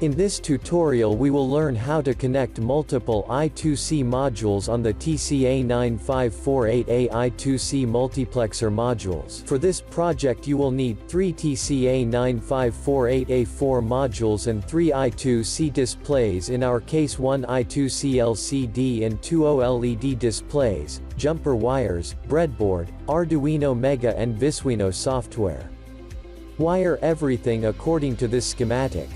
In this tutorial we will learn how to connect multiple I2c modules on the TCA9548A I2c Multiplexer Modules. For this project you will need 3 TCA9548A4 modules and 3 I2c displays, in our case 1 I2c Lcd and 2 OLED displays, jumper wires, breadboard, Arduino Mega and Visuino software. Wire everything according to this schematic.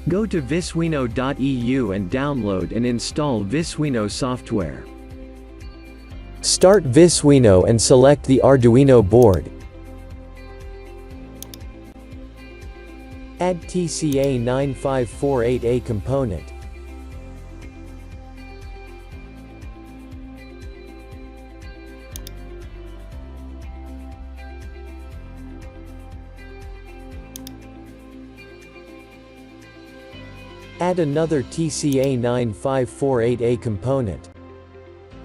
Go to visuino.eu and download and install Visuino software. Start Visuino and select the Arduino board. Add TCA9548A component. Add another TCA9548A component.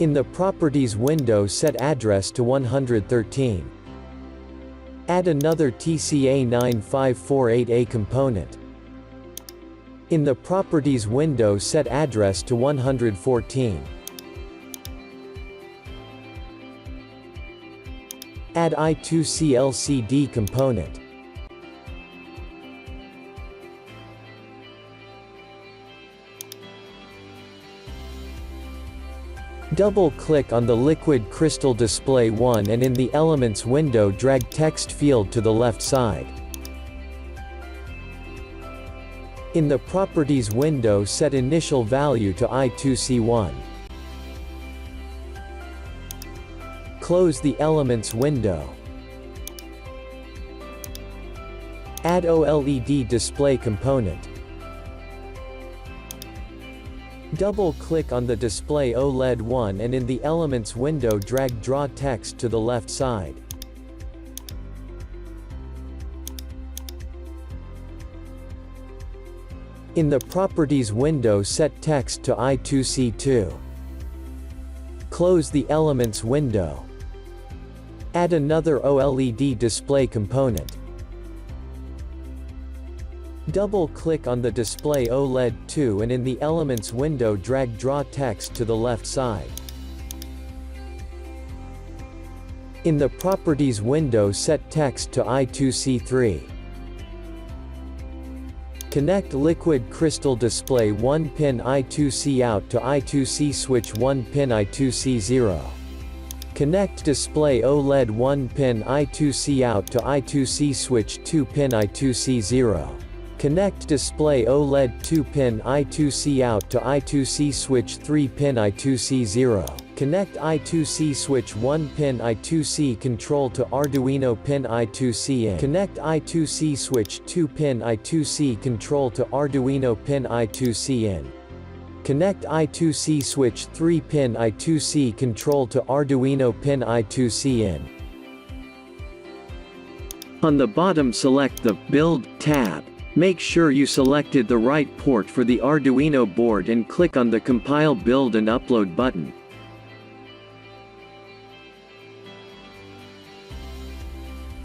In the Properties window, set address to 113. Add another TCA9548A component. In the Properties window, set address to 114. Add I2c Lcd component. Double-click on the liquid crystal display 1 and in the Elements window drag text field to the left side. In the Properties window, set initial value to I2c1. Close the Elements window. Add OLED display component. Double-click on the display OLED 1 and in the Elements window drag draw text to the left side. In the Properties window, set text to I2c2. Close the Elements window. Add another OLED display component. Double-click on the display OLED 2 and in the Elements window drag draw text to the left side. In the Properties window, set text to I2c3. Connect liquid crystal display 1 pin I2c out to I2c switch 1 pin I2c0. Connect display OLED 1 pin I2c out to I2c switch 2 pin I2c0. Connect display OLED 2 pin I2c out to I2c switch 3 pin I2c0. Connect I2c switch 1 pin I2c control to Arduino pin I2c in. Connect I2c switch 2 pin I2c control to Arduino pin I2c in. Connect I2c switch 3 pin I2c control to Arduino pin I2c in. On the bottom, select the Build tab. Make sure you selected the right port for the Arduino board and click on the Compile, Build and Upload button.